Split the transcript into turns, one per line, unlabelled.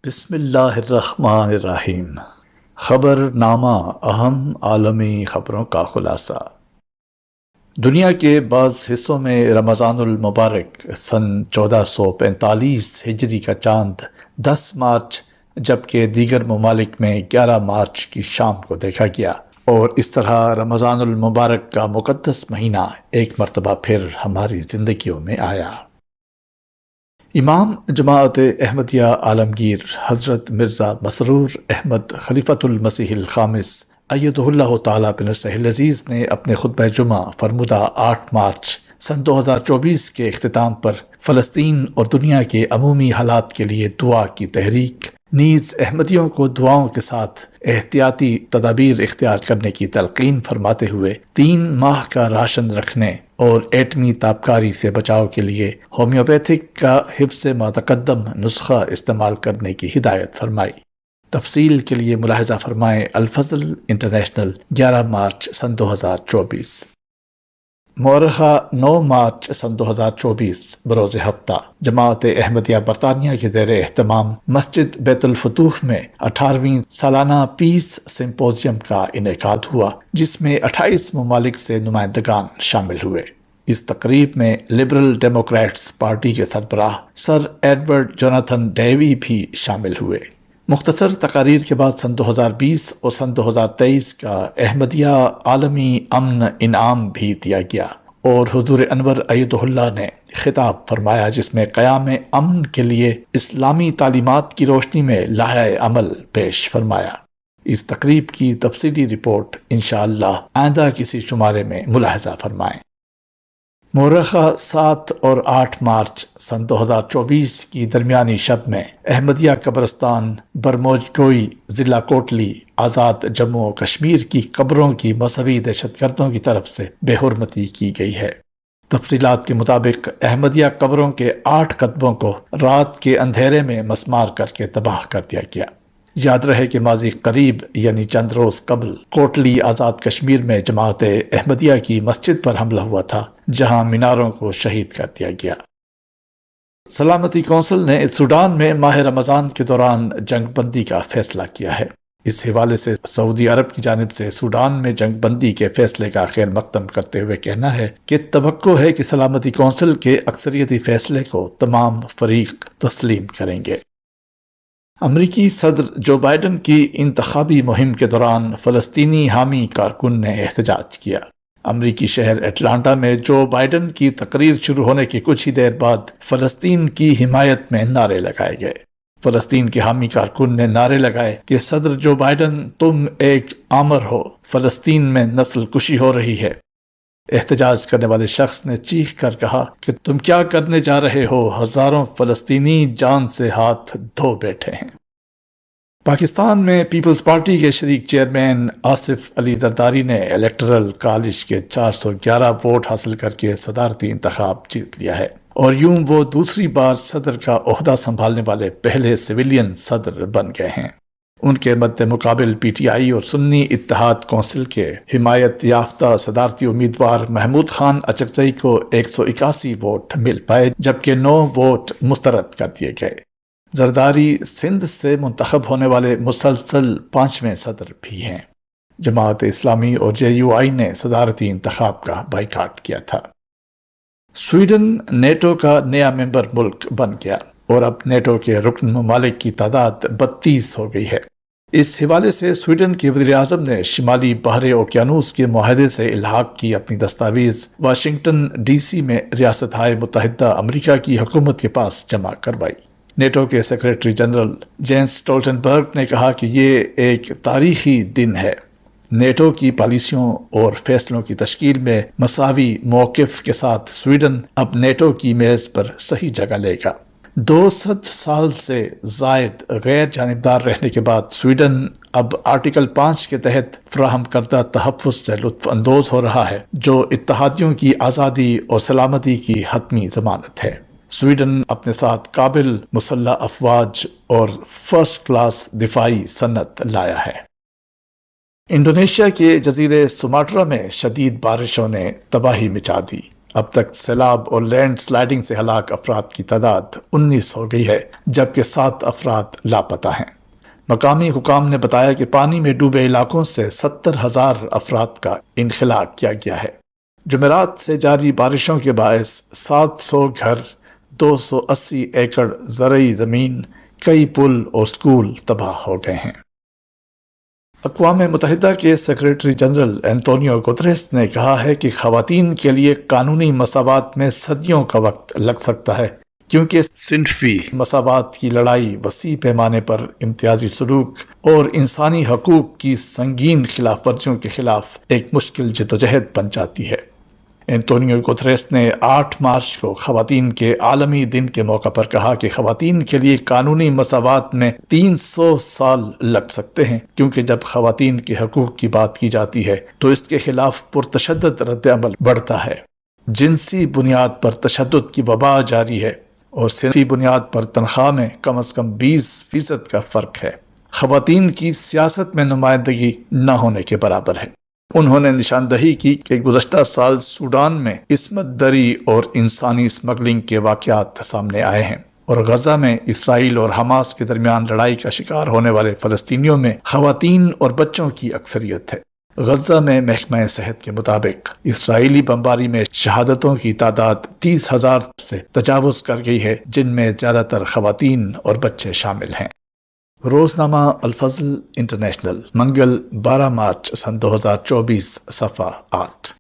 بسم اللہ الرحمن الرحیم۔ خبر نامہ، اہم عالمی خبروں کا خلاصہ۔ دنیا کے بعض حصوں میں رمضان المبارک سن 1445 ہجری کا چاند 10 مارچ جبکہ دیگر ممالک میں 11 مارچ کی شام کو دیکھا گیا، اور اس طرح رمضان المبارک کا مقدس مہینہ ایک مرتبہ پھر ہماری زندگیوں میں آیا۔ امام جماعت احمدیہ عالمگیر حضرت مرزا مسرور احمد خلیفۃ المسیح الخامس ایدہ اللہ تعالیٰ بنصرہ العزیز نے اپنے خطبہ جمعہ فرمودہ 8 مارچ سن 2024 کے اختتام پر فلسطین اور دنیا کے عمومی حالات کے لیے دعا کی تحریک، نیز احمدیوں کو دعاؤں کے ساتھ احتیاطی تدابیر اختیار کرنے کی تلقین فرماتے ہوئے 3 ماہ کا راشن رکھنے اور ایٹمی تابکاری سے بچاؤ کے لیے ہومیوپیتھک کا حفظ ما تقدم نسخہ استعمال کرنے کی ہدایت فرمائی۔ تفصیل کے لیے ملاحظہ فرمائیں الفضل انٹرنیشنل 11 مارچ سن 2024۔ مورخہ 9 مارچ سن 2024 بروز ہفتہ جماعت احمدیہ برطانیہ کے زیر اہتمام مسجد بیت الفتوح میں 18ویں سالانہ پیس سمپوزیم کا انعقاد ہوا، جس میں 28 ممالک سے نمائندگان شامل ہوئے۔ اس تقریب میں لبرل ڈیموکریٹس پارٹی کے سربراہ سر ایڈورڈ جوناتھن ڈیوی بھی شامل ہوئے۔ مختصر تقاریر کے بعد سن 2020 اور سن 2023 کا احمدیہ عالمی امن انعام بھی دیا گیا، اور حضور انور ایدہ اللہ نے خطاب فرمایا جس میں قیام امن کے لیے اسلامی تعلیمات کی روشنی میں لائحہ عمل پیش فرمایا۔ اس تقریب کی تفصیلی رپورٹ انشاءاللہ آئندہ کسی شمارے میں ملاحظہ فرمائیں۔ مورخہ 7 اور 8 مارچ سن 2024 کی درمیانی شب میں احمدیہ قبرستان برموجگوئی ضلع کوٹلی آزاد جموں و کشمیر کی قبروں کی مذہبی دہشت گردوں کی طرف سے بے حرمتی کی گئی ہے۔ تفصیلات کے مطابق احمدیہ قبروں کے 8 قطبوں کو رات کے اندھیرے میں مسمار کر کے تباہ کر دیا گیا۔ یاد رہے کہ ماضی قریب یعنی چند روز قبل کوٹلی آزاد کشمیر میں جماعت احمدیہ کی مسجد پر حملہ ہوا تھا، جہاں میناروں کو شہید کر دیا گیا۔ سلامتی کونسل نے سوڈان میں ماہ رمضان کے دوران جنگ بندی کا فیصلہ کیا ہے۔ اس حوالے سے سعودی عرب کی جانب سے سوڈان میں جنگ بندی کے فیصلے کا خیر مقدم کرتے ہوئے کہنا ہے کہ توقع ہے کہ سلامتی کونسل کے اکثریتی فیصلے کو تمام فریق تسلیم کریں گے۔ امریکی صدر جو بائیڈن کی انتخابی مہم کے دوران فلسطینی حامی کارکن نے احتجاج کیا۔ امریکی شہر اٹلانٹا میں جو بائیڈن کی تقریر شروع ہونے کے کچھ ہی دیر بعد فلسطین کی حمایت میں نعرے لگائے گئے۔ فلسطین کے حامی کارکن نے نعرے لگائے کہ صدر جو بائیڈن تم ایک آمر ہو، فلسطین میں نسل کشی ہو رہی ہے۔ احتجاج کرنے والے شخص نے چیخ کر کہا کہ تم کیا کرنے جا رہے ہو، ہزاروں فلسطینی جان سے ہاتھ دھو بیٹھے ہیں۔ پاکستان میں پیپلز پارٹی کے شریک چیئرمین آصف علی زرداری نے الیکٹرل کالج کے 411 ووٹ حاصل کر کے صدارتی انتخاب جیت لیا ہے، اور یوں وہ دوسری بار صدر کا عہدہ سنبھالنے والے پہلے سویلین صدر بن گئے ہیں۔ ان کے مد مقابل پی ٹی آئی اور سنی اتحاد کونسل کے حمایت یافتہ صدارتی امیدوار محمود خان اچکزئی کو 181 ووٹ مل پائے، جبکہ 9 ووٹ مسترد کر دیے گئے۔ زرداری سندھ سے منتخب ہونے والے مسلسل 5ویں صدر بھی ہیں۔ جماعت اسلامی اور جے یو آئی نے صدارتی انتخاب کا بائیکاٹ کیا تھا۔ سویڈن نیٹو کا نیا ممبر ملک بن گیا، اور اب نیٹو کے رکن ممالک کی تعداد 32 ہو گئی ہے۔ اس حوالے سے سویڈن کے وزیر اعظم نے شمالی بحر اوقیانوس کے معاہدے سے الحاق کی اپنی دستاویز واشنگٹن ڈی سی میں ریاستہائے متحدہ امریکہ کی حکومت کے پاس جمع کروائی۔ نیٹو کے سیکریٹری جنرل جینس اسٹولٹنبرگ نے کہا کہ یہ ایک تاریخی دن ہے۔ نیٹو کی پالیسیوں اور فیصلوں کی تشکیل میں مساوی موقف کے ساتھ سویڈن اب نیٹو کی میز پر صحیح جگہ لے گا۔ 200 سال سے زائد غیر جانبدار رہنے کے بعد سویڈن اب آرٹیکل 5 کے تحت فراہم کردہ تحفظ سے لطف اندوز ہو رہا ہے، جو اتحادیوں کی آزادی اور سلامتی کی حتمی ضمانت ہے۔ سویڈن اپنے ساتھ قابل مسلح افواج اور فرسٹ کلاس دفاعی صنعت لایا ہے۔ انڈونیشیا کے جزیرے سماٹرا میں شدید بارشوں نے تباہی مچا دی۔ اب تک سیلاب اور لینڈ سلائڈنگ سے ہلاک افراد کی تعداد 19 ہو گئی ہے، جبکہ 7 افراد لاپتہ ہیں۔ مقامی حکام نے بتایا کہ پانی میں ڈوبے علاقوں سے 70,000 افراد کا انخلاء کیا گیا ہے۔ جمعرات سے جاری بارشوں کے باعث 700 گھر، 280 ایکڑ زرعی زمین، کئی پل اور سکول تباہ ہو گئے ہیں۔ اقوام متحدہ کے سیکریٹری جنرل انتونیو گوتریس نے کہا ہے کہ خواتین کے لیے قانونی مساوات میں صدیوں کا وقت لگ سکتا ہے، کیونکہ صنفی مساوات کی لڑائی وسیع پیمانے پر امتیازی سلوک اور انسانی حقوق کی سنگین خلاف ورزیوں کے خلاف ایک مشکل جدوجہد بن جاتی ہے۔ انتونیو گوتریس نے 8 مارچ کو خواتین کے عالمی دن کے موقع پر کہا کہ خواتین کے لیے قانونی مساوات میں 300 سال لگ سکتے ہیں، کیونکہ جب خواتین کے حقوق کی بات کی جاتی ہے تو اس کے خلاف پرتشدد رد عمل بڑھتا ہے۔ جنسی بنیاد پر تشدد کی وبا جاری ہے اور صنفی بنیاد پر تنخواہ میں کم از کم 20% کا فرق ہے۔ خواتین کی سیاست میں نمائندگی نہ ہونے کے برابر ہے۔ انہوں نے نشاندہی کی کہ گزشتہ سال سوڈان میں عصمت دری اور انسانی اسمگلنگ کے واقعات سامنے آئے ہیں، اور غزہ میں اسرائیل اور حماس کے درمیان لڑائی کا شکار ہونے والے فلسطینیوں میں خواتین اور بچوں کی اکثریت ہے۔ غزہ میں محکمہ صحت کے مطابق اسرائیلی بمباری میں شہادتوں کی تعداد 30,000 سے تجاوز کر گئی ہے، جن میں زیادہ تر خواتین اور بچے شامل ہیں۔ روزنامہ الفضل انٹرنیشنل، منگل 12 مارچ سن 2024، صفحہ 8۔